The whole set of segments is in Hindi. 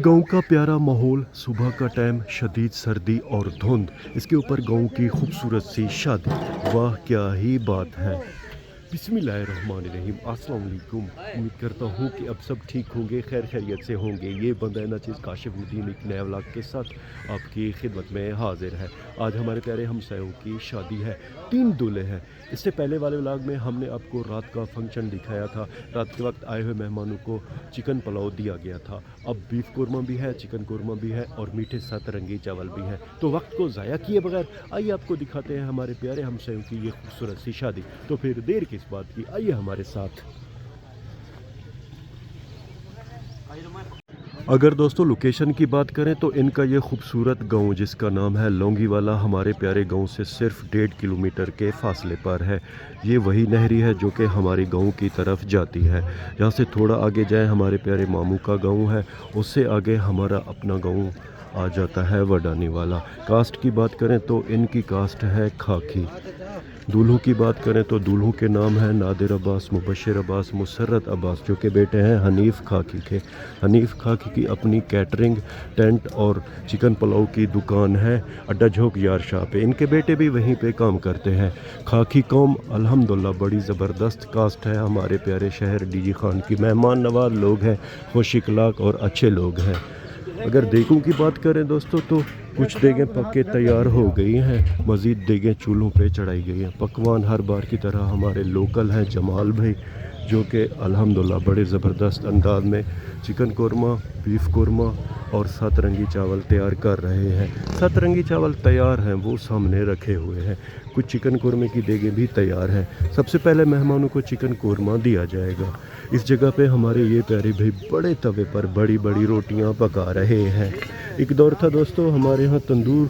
गांव का प्यारा माहौल, सुबह का टाइम, शदीद सर्दी और धुंध, इसके ऊपर गांव की खूबसूरत सी शादी। वाह क्या ही बात है। बिस्मिल्लाहिर्रहमानिर्रहीम, अस्सलाम वालेकुम। उम्मीद करता हूँ कि अब सब ठीक होंगे, खैर खैरियत से होंगे। ये बंदा नाचिज़ काशिफ नदीम एक नया व्लॉग के साथ आपकी खिदमत में हाजिर है। आज हमारे प्यारे हमसायों की शादी है, 3 दूल्हे हैं। इससे पहले वाले व्लॉग में हमने आपको रात का फंक्शन दिखाया था। रात के वक्त आए हुए मेहमानों को चिकन पुलाव दिया गया था। अब बीफ कौरमा भी है, चिकन कौरमा भी है और मीठे सतरंगी चावल भी है। तो वक्त को ज़ाया किए बगैर आइए आपको दिखाते हैं हमारे प्यारे हमसायों की ये खूबसूरत सी शादी। तो फिर देर किस बात की, आइए हमारे साथ। अगर दोस्तों लोकेशन की बात करें तो इनका ये खूबसूरत गांव जिसका नाम है लौंगीवाला हमारे प्यारे गांव से सिर्फ 1.5 किलोमीटर के फासले पर है। ये वही नहरी है जो कि हमारे गांव की तरफ जाती है। यहाँ से थोड़ा आगे जाए हमारे प्यारे मामू का गांव है, उससे आगे हमारा अपना गांव आ जाता है वडानी वाला। कास्ट की बात करें तो इनकी कास्ट है खाकी। दूल्हों की बात करें तो दूल्हों के नाम हैं नादिर अब्बास, मुबशर अब्बास, मुसर्रत अब्बास, जो कि बेटे हैं हनीफ़ खाकी के। हनीफ़ खाकी की अपनी कैटरिंग, टेंट और चिकन पुलाव की दुकान है अड्डा झोंक यार शाह पे। इनके बेटे भी वहीं पे काम करते हैं। खाकी कौम अल्हम्दुलिल्लाह बड़ी ज़बरदस्त कास्ट है। हमारे प्यारे शहर डीजी खान की मेहमान नवाज लोग हैं, खुश अखलाक और अच्छे लोग हैं। अगर देगों की बात करें दोस्तों तो कुछ देगें पक के तैयार हो गई हैं, मज़ीद देगें चूल्हों पे चढ़ाई गई हैं। पकवान हर बार की तरह हमारे लोकल हैं जमाल भाई, जो कि अल्हम्दुलिल्लाह बड़े ज़बरदस्त अंदाज में चिकन कौरमा, बीफ कौरमा और सतरंगी चावल तैयार कर रहे हैं। सतरंगी चावल तैयार हैं, वो सामने रखे हुए हैं। कुछ चिकन कौरमे की देगें भी तैयार हैं। सबसे पहले मेहमानों को चिकन कौरमा दिया जाएगा। इस जगह पे हमारे ये प्यारे भाई बड़े तवे पर बड़ी बड़ी रोटियां पका रहे हैं। एक दौर था दोस्तों हमारे यहाँ तंदूर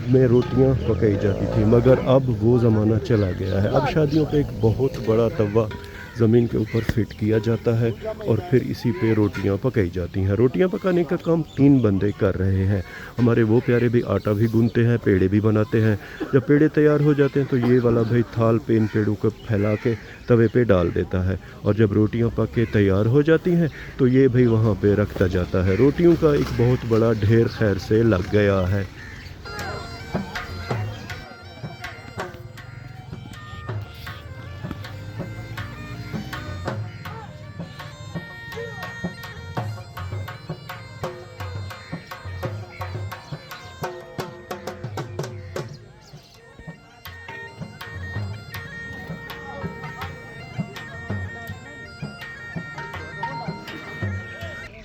में रोटियां पकाई जाती थी, मगर अब वो ज़माना चला गया है। अब शादियों पे एक बहुत बड़ा तवा ज़मीन के ऊपर फिट किया जाता है और फिर इसी पे रोटियां पकाई जाती हैं। रोटियां पकाने का काम 3 बंदे कर रहे हैं। हमारे वो प्यारे भी आटा भी गूंथते हैं, पेड़े भी बनाते हैं। जब पेड़े तैयार हो जाते हैं तो ये वाला भाई थाल पे इन पेड़ों को फैला के तवे पे डाल देता है और जब रोटियां पक के तैयार हो जाती हैं तो ये भाई वहाँ पे रखता जाता है। रोटियों का एक बहुत बड़ा ढेर खैर से लग गया है।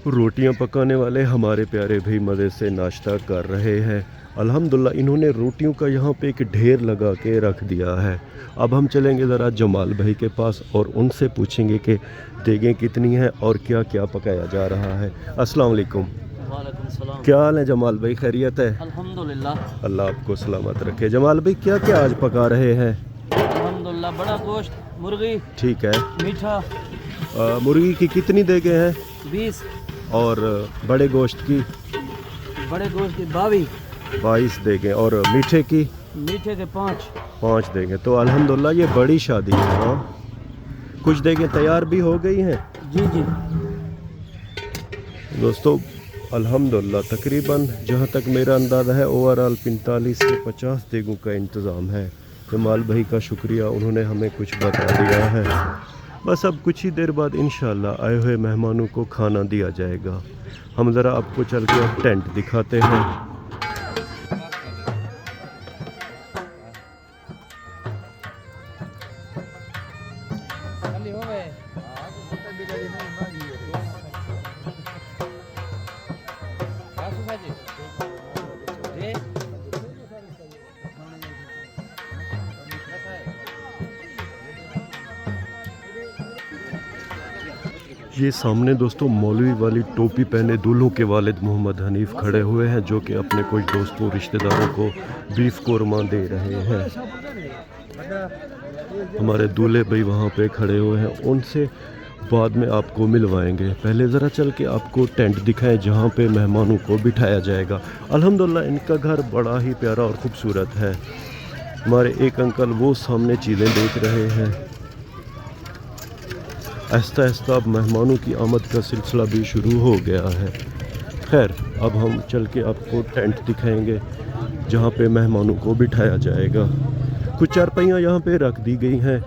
रोटियां पकाने वाले हमारे प्यारे भाई मज़े से नाश्ता कर रहे हैं। अल्हम्दुलिल्लाह इन्होंने रोटियों का यहाँ पे एक ढेर लगा के रख दिया है। अब हम चलेंगे ज़रा जमाल भाई के पास और उनसे पूछेंगे कि देगें कितनी हैं और क्या क्या पकाया जा रहा है। अस्सलाम वालेकुम। वालेकुम सलाम। क्या हाल है जमाल भाई, खैरियत है? अल्हम्दुलिल्लाह। अल्लाह आपको सलामत रखे। जमाल भाई क्या क्या आज पका रहे हैं? अल्हम्दुलिल्लाह, बड़ा गोश्त, मुर्गी, ठीक है। मीठा। मुर्गी की कितनी देगें हैं? 20। और बड़े गोश्त की? बड़े गोश्त की 22। 22 देगें। और मीठे की? मीठे के 5 देगें। तो अल्हम्दुलिल्लाह ये बड़ी शादी है। हाँ, कुछ देगें तैयार भी हो गई हैं। जी जी। दोस्तों अल्हम्दुलिल्लाह तकरीबन जहाँ तक मेरा अंदाज़ा है ओवरऑल 45 से 50 देगों का इंतज़ाम है। जमाल भाई का शुक्रिया, उन्होंने हमें कुछ बता दिया है। बस अब कुछ ही देर बाद इंशाल्लाह आए हुए मेहमानों को खाना दिया जाएगा। हम ज़रा आपको चल के टेंट दिखाते हैं। ये सामने दोस्तों मौलवी वाली टोपी पहने दूल्हों के वालिद मोहम्मद हनीफ़ खड़े हुए हैं, जो कि अपने कुछ दोस्तों रिश्तेदारों को बीफ कौरमा दे रहे हैं। हमारे दूल्हे भाई वहाँ पे खड़े हुए हैं, उनसे बाद में आपको मिलवाएंगे। पहले ज़रा चल के आपको टेंट दिखाएं जहाँ पे मेहमानों को बिठाया जाएगा। अल्हम्दुलिल्लाह इनका घर बड़ा ही प्यारा और ख़ूबसूरत है। हमारे एक अंकल वो सामने चीज़ें देख रहे हैं। आहिस्ता आहिस्ता अब मेहमानों की आमद का सिलसिला भी शुरू हो गया है। खैर अब हम चल के आपको टेंट दिखाएंगे जहाँ पे मेहमानों को बिठाया जाएगा। कुछ चारपाइयाँ यहाँ पे रख दी गई हैं,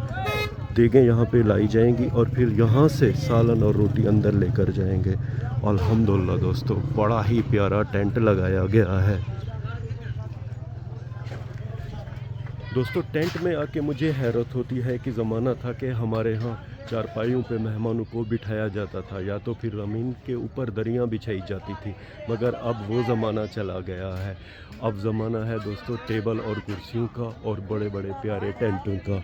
देगें यहाँ पे लाई जाएंगी और फिर यहाँ से सालन और रोटी अंदर लेकर जाएंगे। अल्हम्दुलिल्लाह दोस्तों, बड़ा ही प्यारा टेंट लगाया गया है। दोस्तों टेंट में आके मुझे हैरत होती है कि ज़माना था कि हमारे यहाँ चारपाइयों पे मेहमानों को बिठाया जाता था, या तो फिर ज़मीन के ऊपर दरियाँ बिछाई जाती थी, मगर अब वो ज़माना चला गया है। अब ज़माना है दोस्तों टेबल और कुर्सियों का और बड़े बड़े प्यारे टेंटों का।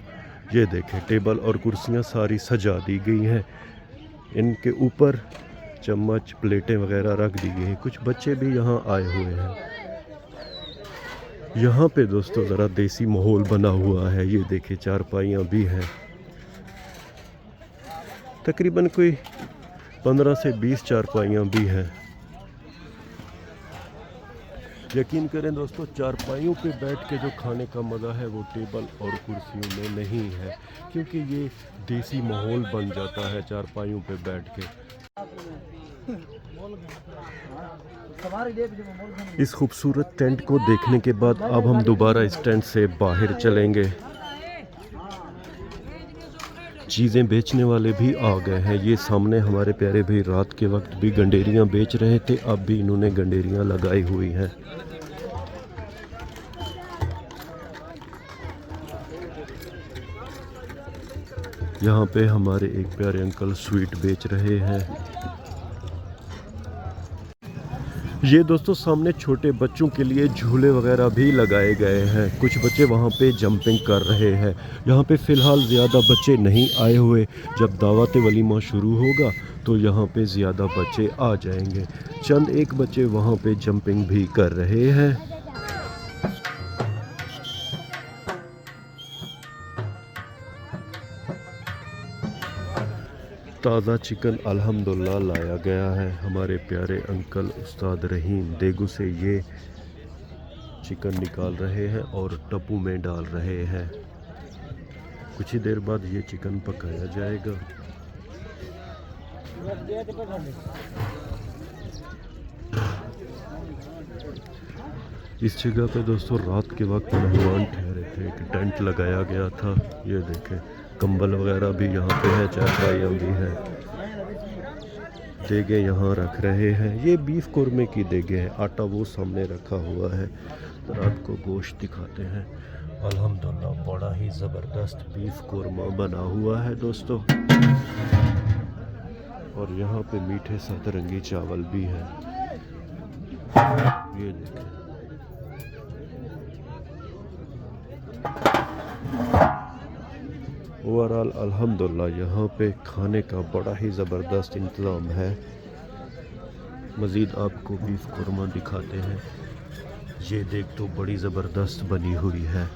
ये देखें टेबल और कुर्सियाँ सारी सजा दी गई हैं, इनके ऊपर चम्मच प्लेटें वगैरह रख दी गई हैं। कुछ बच्चे भी यहाँ आए हुए हैं। यहाँ पे दोस्तों ज़रा देसी माहौल बना हुआ है। ये देखें चारपाइयाँ भी हैं, तकरीबन कोई 15 से 20 चारपाइयाँ भी हैं। यकीन करें दोस्तों, चारपाइयों पे बैठ के जो खाने का मज़ा है वो टेबल और कुर्सियों में नहीं है, क्योंकि ये देसी माहौल बन जाता है चारपाइयों पे बैठ के। इस खूबसूरत टेंट को देखने के बाद अब हम दोबारा इस टेंट से बाहर चलेंगे। चीज़ें बेचने वाले भी आ गए हैं। ये सामने हमारे प्यारे भाई रात के वक्त भी गंडेरियाँ बेच रहे थे, अब भी इन्होंने गंडेरियाँ लगाई हुई हैं। यहाँ पे हमारे एक प्यारे अंकल स्वीट बेच रहे हैं। ये दोस्तों सामने छोटे बच्चों के लिए झूले वगैरह भी लगाए गए हैं। कुछ बच्चे वहाँ पे जंपिंग कर रहे हैं। यहाँ पे फ़िलहाल ज़्यादा बच्चे नहीं आए हुए, जब दावत वलीमा शुरू होगा तो यहाँ पे ज़्यादा बच्चे आ जाएंगे। चंद एक बच्चे वहाँ पे जंपिंग भी कर रहे हैं। ताज़ा चिकन अल्हम्दुलिल्लाह लाया गया है। हमारे प्यारे अंकल उस्ताद रहीम देगू से ये चिकन निकाल रहे हैं और टप्पू में डाल रहे हैं। कुछ ही देर बाद ये चिकन पकाया जाएगा। इस जगह पे दोस्तों रात के वक्त मेहमान ठहरे थे, एक टेंट लगाया गया था। ये देखें कंबल वगैरह भी यहाँ पे है, चारपाइयाँ भी हैं। देगे यहाँ रख रहे हैं। ये बीफ कोरमे की देगे है, आटा वो सामने रखा हुआ है। तो आपको गोश्त दिखाते हैं। अल्हम्दुलिल्लाह बड़ा ही ज़बरदस्त बीफ कोरमा बना हुआ है दोस्तों। और यहाँ पे मीठे सतरंगी चावल भी हैं। ये देखें ओवरऑल अल्हम्दुलिल्लाह यहाँ पे खाने का बड़ा ही ज़बरदस्त इंतज़ाम है। मज़ीद आपको बीफ कुरमा दिखाते हैं। ये देख तो बड़ी ज़बरदस्त बनी हुई है।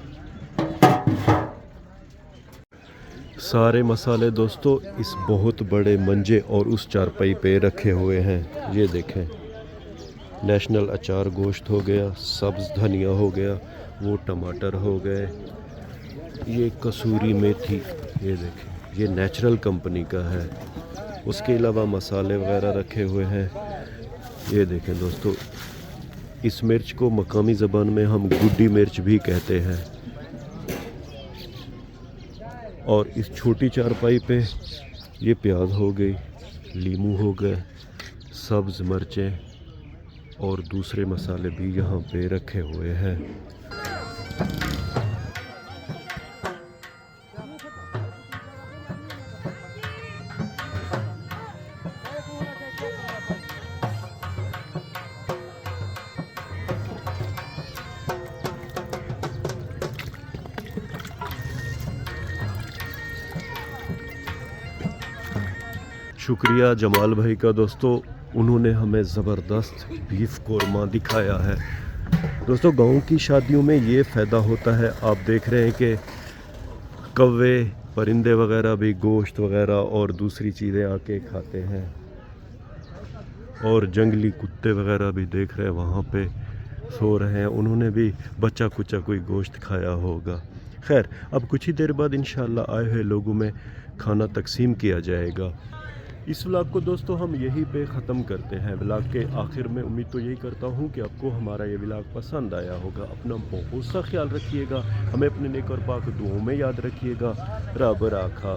सारे मसाले दोस्तों इस बहुत बड़े मंजे और उस चारपाई पे रखे हुए हैं। ये देखें नेशनल अचार गोश्त हो गया, सब्ज़ धनिया हो गया, वो टमाटर हो गए, ये कसूरी मेथी, ये देखें ये नेचुरल कंपनी का है। उसके अलावा मसाले वगैरह रखे हुए हैं। ये देखें दोस्तों, इस मिर्च को मकामी ज़बान में हम गुड्डी मिर्च भी कहते हैं। और इस छोटी चारपाई पे ये प्याज हो गई, लीमू हो गए, सब्ज़ मिर्चें और दूसरे मसाले भी यहाँ पे रखे हुए हैं। शुक्रिया जमाल भाई का दोस्तों, उन्होंने हमें ज़बरदस्त बीफ कोरमा दिखाया है। दोस्तों गांव की शादियों में ये फ़ायदा होता है, आप देख रहे हैं कि कौवे परिंदे वगैरह भी गोश्त वगैरह और दूसरी चीज़ें आके खाते हैं। और जंगली कुत्ते वगैरह भी देख रहे हैं वहाँ पे सो रहे हैं, उन्होंने भी बच्चा कुच्चा कोई गोश्त खाया होगा। खैर अब कुछ ही देर बाद इंशाल्लाह आए हुए लोगों में खाना तकसीम किया जाएगा। इस व्लॉग को दोस्तों हम यहीं पे ख़त्म करते हैं। व्लॉग के आखिर में उम्मीद तो यही करता हूँ कि आपको हमारा ये व्लॉग पसंद आया होगा। अपना बहुत सा ख्याल रखिएगा, हमें अपने नेक और पाक दुआओं में याद रखिएगा। रब राखा।